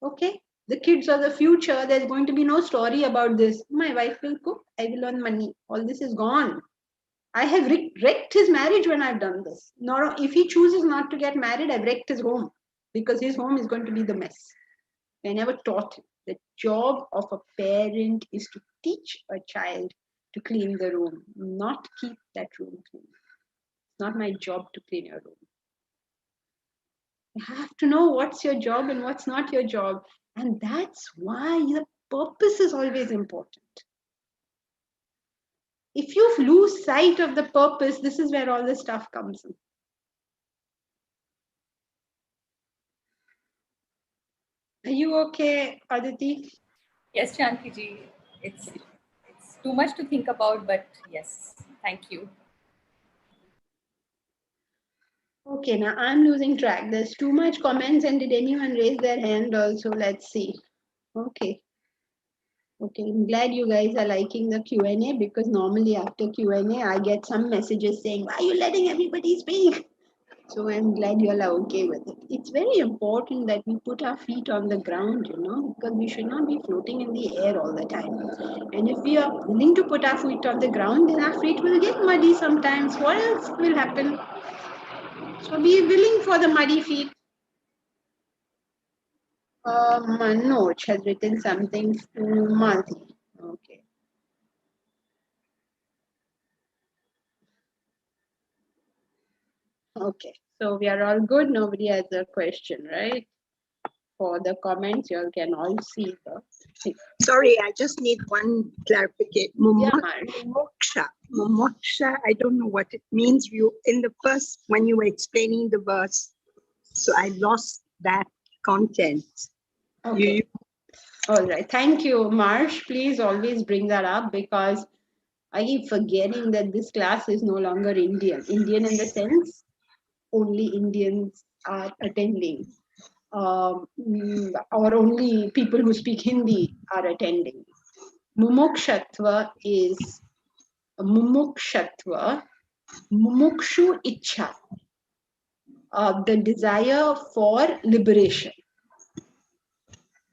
Okay? The kids are the future. There's going to be no story about this. My wife will cook. I will earn money. All this is gone. I have wrecked his marriage when I've done this. If he chooses not to get married, I've wrecked his home, because his home is going to be the mess. I never taught him. The job of a parent is to teach a child to clean the room, not keep that room clean. It's not my job to clean your room. You have to know what's your job and what's not your job. And that's why the purpose is always important. If you lose sight of the purpose, this is where all the stuff comes in. Are you okay, Aditi? Yes, Janki ji, it's too much to think about, but yes, thank you. Okay, now I'm losing track. There's too much comments, and did anyone raise their hand also? Let's see. Okay, I'm glad you guys are liking the Q&A, because normally after Q&A, I get some messages saying, why are you letting everybody speak? So I'm glad you're okay with it. It's very important that we put our feet on the ground, because we should not be floating in the air all the time. And if we are willing to put our feet on the ground, then our feet will get muddy sometimes. What else will happen? So be willing for the muddy feet. Manoj has written something to Malti. Okay. Okay. So we are all good. Nobody has a question, right? For the comments, you all can all see the thing. Sorry, I just need one clarification. Yeah, Marsh. Mumoksha, I don't know what it means. You in the first when you were explaining the verse, so I lost that content. Okay. All right. Thank you, Marsh. Please always bring that up because I keep forgetting that this class is no longer Indian. Indian in the sense only Indians are attending. Or only people who speak Hindi are attending. Mumukshatva is mumukshatva, mumukshu ichha, the desire for liberation,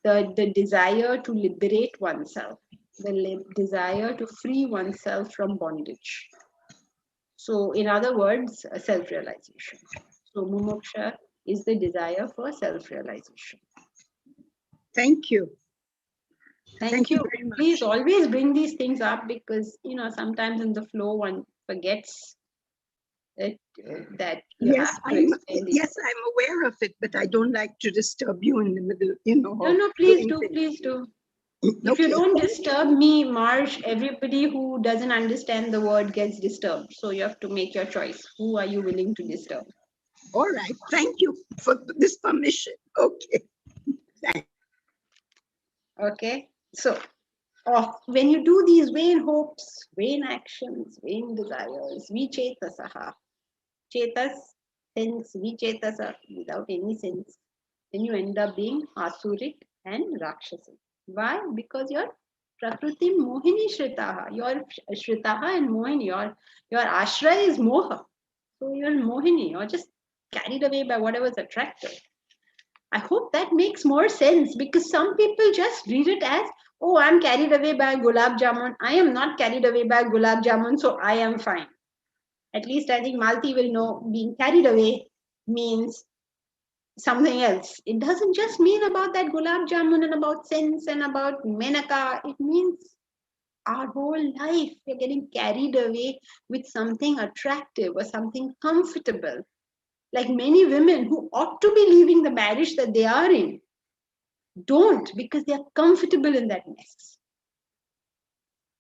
the desire to liberate oneself, the desire to free oneself from bondage. So, in other words, self-realization. So, mumuksha is the desire for self-realization. Thank you. Thank you. Very much. Please always bring these things up because sometimes in the flow one forgets that you have to explain these. Yes, I'm aware of it, but I don't like to disturb you in the middle, No, please do, please do. If you don't disturb me, Marsh, everybody who doesn't understand the word gets disturbed. So you have to make your choice. Who are you willing to disturb? All right. Thank you for this permission. Okay. Thanks. Okay. So when you do these vain hopes, vain actions, vain desires, vichetasaha, chetas, sense, vichetasa, without any sense, then you end up being asuric and rakshasic. Why? Because you're prakriti mohini shritaha. You're shritaha and mohini. Your ashray is moha. So you're mohini. You're just carried away by whatever's attractive. I hope that makes more sense because some people just read it as, oh, I'm carried away by gulab jamun. I am not carried away by gulab jamun, so I am fine. At least I think Malti will know being carried away means something else. It doesn't just mean about that gulab jamun and about sense and about menaka. It means our whole life. We're getting carried away with something attractive or something comfortable. Like many women who ought to be leaving the marriage that they are in don't because they are comfortable in that mess.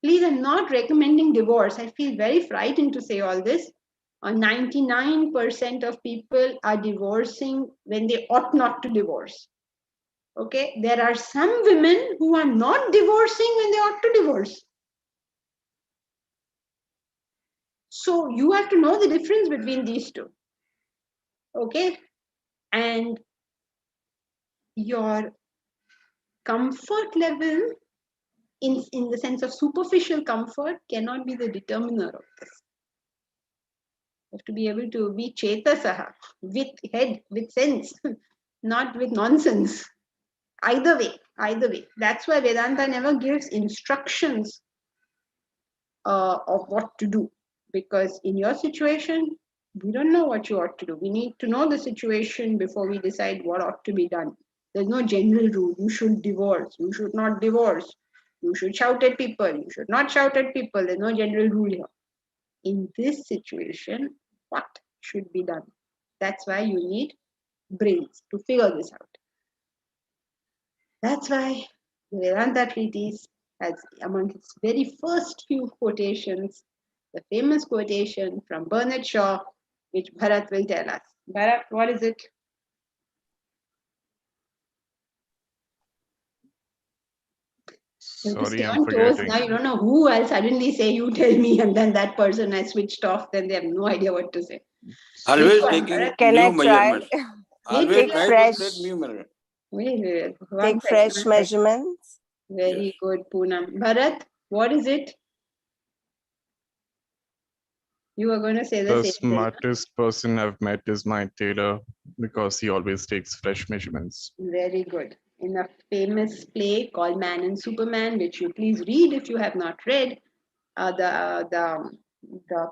Please, I'm not recommending divorce. I feel very frightened to say all this. 99% of people are divorcing when they ought not to divorce. Okay, there are some women who are not divorcing when they ought to divorce. So you have to know the difference between these two. Okay, and your comfort level in the sense of superficial comfort cannot be the determiner of this. You have to be able to be chetasaha, with head, with sense, not with nonsense. Either way. That's why Vedanta never gives instructions of what to do. Because in your situation, we don't know what you ought to do. We need to know the situation before we decide what ought to be done. There's no general rule. You should divorce. You should not divorce. You should shout at people. You should not shout at people. There's no general rule here. In this situation, what should be done? That's why you need brains to figure this out. That's why the Vedanta treatise has among its very first few quotations, the famous quotation from Bernard Shaw, which Bharat will tell us. Bharat, what is it? Sorry, I'm On toes. forgetting. Now you don't know who. I'll suddenly say, you tell me, and then that person has switched off, then they have no idea what to say. Always Which one, taking Bharat? Can I new try? measurements. Always Take trying fresh, to take new measurements. Wait. take fresh measurements. Very good, Poonam. Bharat, what is it? You were going to say the The same thing. smartest person I've met is my tailor because he always takes fresh measurements. Very good. In a famous play called Man and Superman, which you please read if you have not read, the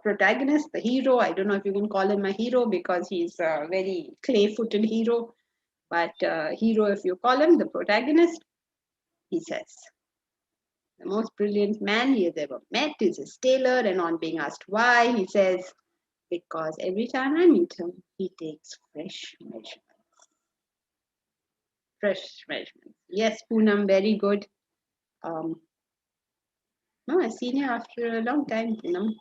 protagonist, the hero, I don't know if you can call him a hero because he's a very clay-footed hero, but hero if you call him, the protagonist, he says, the most brilliant man he has ever met is his tailor, and on being asked why, he says, because every time I meet him, he takes fresh measurements. Fresh measurements. Yes, Poonam, very good. No, I've seen you after a long time, Poonam.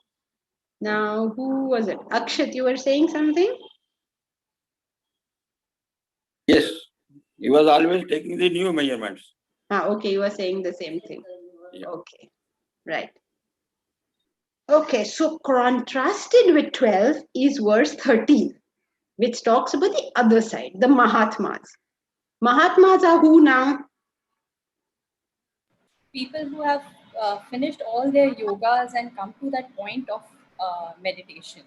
Now, who was it? Akshat, you were saying something? Yes. He was always taking the new measurements. Okay, you were saying the same thing. Yeah. Okay, right. Okay, so contrasted with 12 is verse 13, which talks about the other side, the Mahatmas. Mahatmas are who now? People who have finished all their yogas and come to that point of meditation.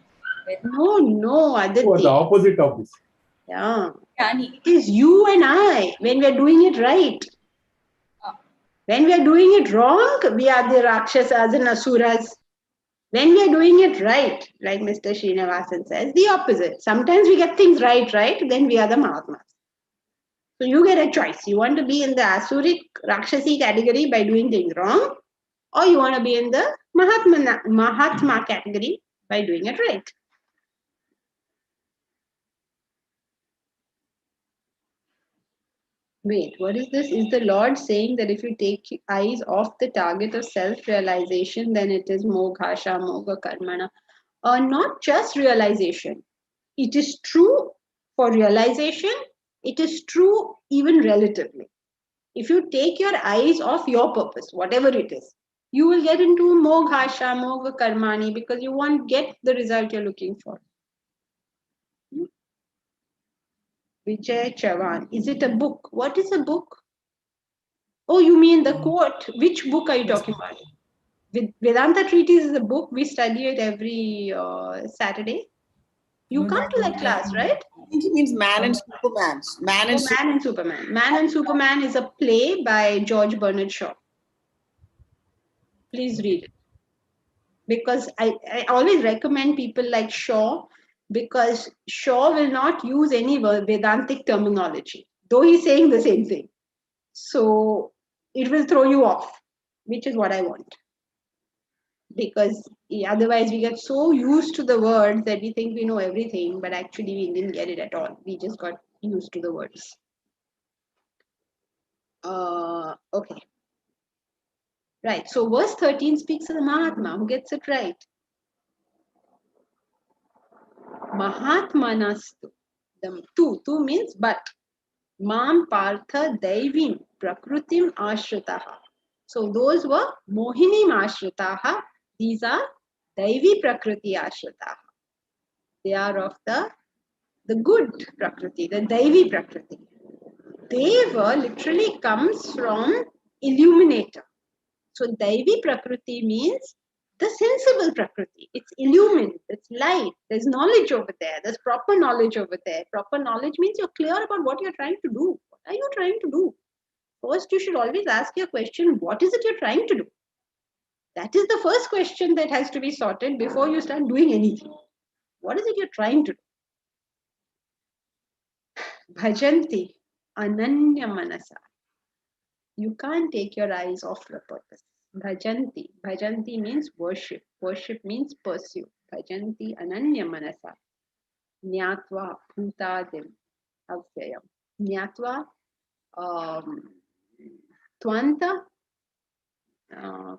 No, Aditi. The opposite of this. Yeah. Jnani. It is you and I when we are doing it right. When we are doing it wrong, we are the Rakshasas and Asuras. When we are doing it right, like Mr. Srinivasan says, the opposite. Sometimes we get things right, then we are the Mahatmas. So you get a choice. You want to be in the Asuric Rakshasi category by doing things wrong, or you want to be in the Mahatma category by doing it right. Wait, what is this? Is the Lord saying that if you take eyes off the target of self-realization, then it is moghasha, mogha karmana? Not just realization. It is true for realization. It is true even relatively. If you take your eyes off your purpose, whatever it is, you will get into moghasha, mogha karmani, because you won't get the result you're looking for. Vijay Chavan. Is it a book? What is a book? Oh, you mean the quote? Which book are you talking about? Vedanta Treatise is a book. We study it every Saturday. You come to that class, right? I think he means Man and Superman. Man and Superman. Man and Superman is a play by George Bernard Shaw. Please read it. Because I always recommend people like Shaw, because Shaw will not use any Vedantic terminology, though he's saying the same thing. So it will throw you off, which is what I want. Because otherwise we get so used to the words that we think we know everything, but actually we didn't get it at all. We just got used to the words. Okay. Right. So verse 13 speaks of the Mahatma who gets it right. Mahatmanastu. The tu means but. Mam partha daivim prakrutim ashritaha. So those were mohinim ashritaha. These are daivi prakriti ashritaha. They are of the good prakriti, the daivi prakriti. Deva literally comes from illuminator. So daivi prakriti means the sensible prakriti. It's illumined, it's light, there's knowledge over there, there's proper knowledge over there. Proper knowledge means you're clear about what you're trying to do. What are you trying to do? First, you should always ask your question, what is it you're trying to do? That is the first question that has to be sorted before you start doing anything. What is it you're trying to do? Bhajanti ananya manasa. You can't take your eyes off your purpose. Bhajanti. Bhajanti means worship. Worship means pursue. Bhajanti ananya manasa. Nyatva bhutadim avyayam. Nyatva tvanta.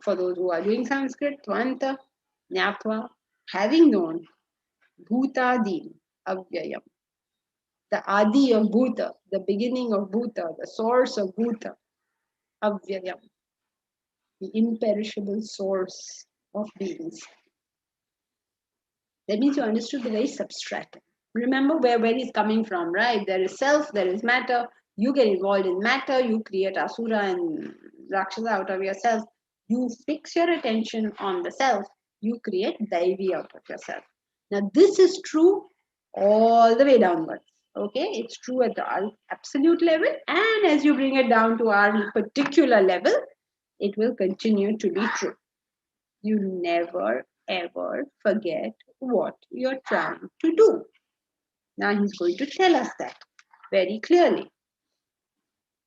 For those who are doing Sanskrit, tvanta. Nyatva. Having known. Bhutadim avyayam. The adi of bhuta. The beginning of bhuta. The source of bhuta. Avyayam. The imperishable source of beings. That means you understood the very substratum. Remember where he's coming from, right? There is self, there is matter. You get involved in matter, you create asura and rakshasa out of yourself. You fix your attention on the self. You create Daivi out of yourself. Now, this is true all the way downwards. Okay, it's true at the absolute level, and as you bring it down to our particular level, it will continue to be true. You never ever forget what you're trying to do. Now he's going to tell us that very clearly.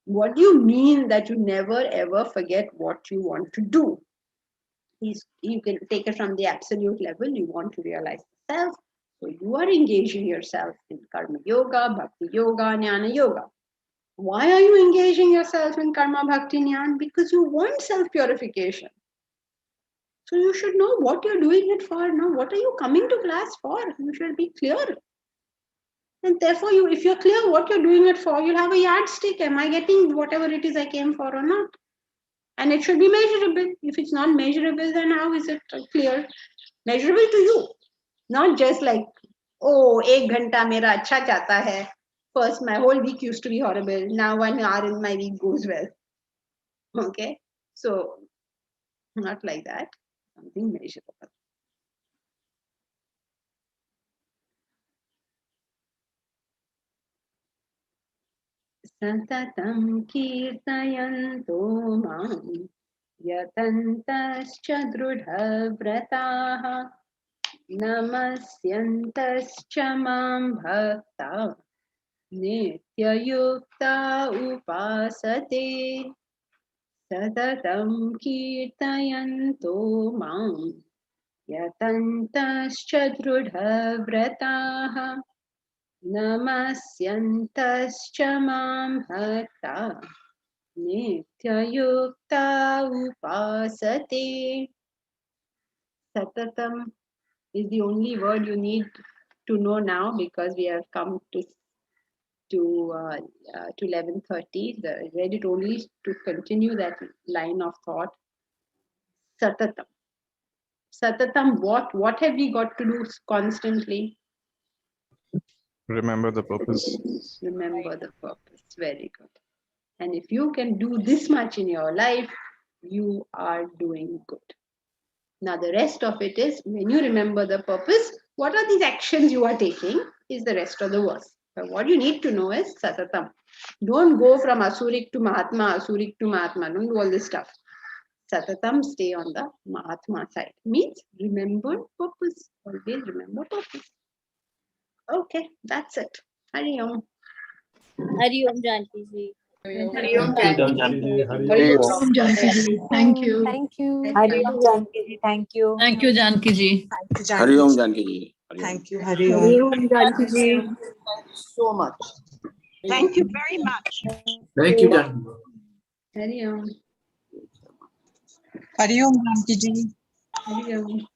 What do you mean that you never ever forget what you want to do? You can take it from the absolute level. You want to realize the self. So you are engaging yourself in karma yoga, bhakti yoga, jnana yoga. Why are you engaging yourself in karma, bhakti, jnana? Because you want self-purification. So you should know what you're doing it for. Now, what are you coming to class for? You should be clear. And therefore, if you're clear what you're doing it for, you'll have a yardstick. Am I getting whatever it is I came for or not? And it should be measurable. If it's not measurable, then how is it clear? Measurable to you. Not just like, oh, 1 ghanta mera acha jata hai. First, my whole week used to be horrible. Now 1 hour in my week goes well. Okay? So, not like that. Something measurable. Santatam kirtayanto mam yatantascha drudha vrataha namasyantascha mam bhakta nityayukta upasate. Satatam kirtayanto mam yatantascha drudha vrataha namasyantascha mam bhakta nityayukta upasate. Satatam is the only word you need to know now, because we have come to 11:30. Read it only to continue that line of thought. Satatam. Satatam, what have we got to do constantly? Remember the purpose. Remember the purpose. Very good. And if you can do this much in your life, you are doing good. Now the rest of it is, when you remember the purpose, what are these actions you are taking is the rest of the verse. But what you need to know is Satatam. Don't go from Asurik to Mahatma, Asurik to Mahatma. Don't do all this stuff. Satatam, stay on the Mahatma side. Means remember purpose. Always remember purpose. Okay, that's it. Hari Om. Hari Om Janki ji. Hari Om Janki ji. Thank you. Thank you. Hari Om Janki ji. Thank you. Thank you, Janki ji. Hari Om Janki ji. Thank you, Hari Hari Om. Om Janki ji. Thank you so much. Thank you very much. Thank you, Janki. Hari Om. Hari Om Janki ji. Hari Om.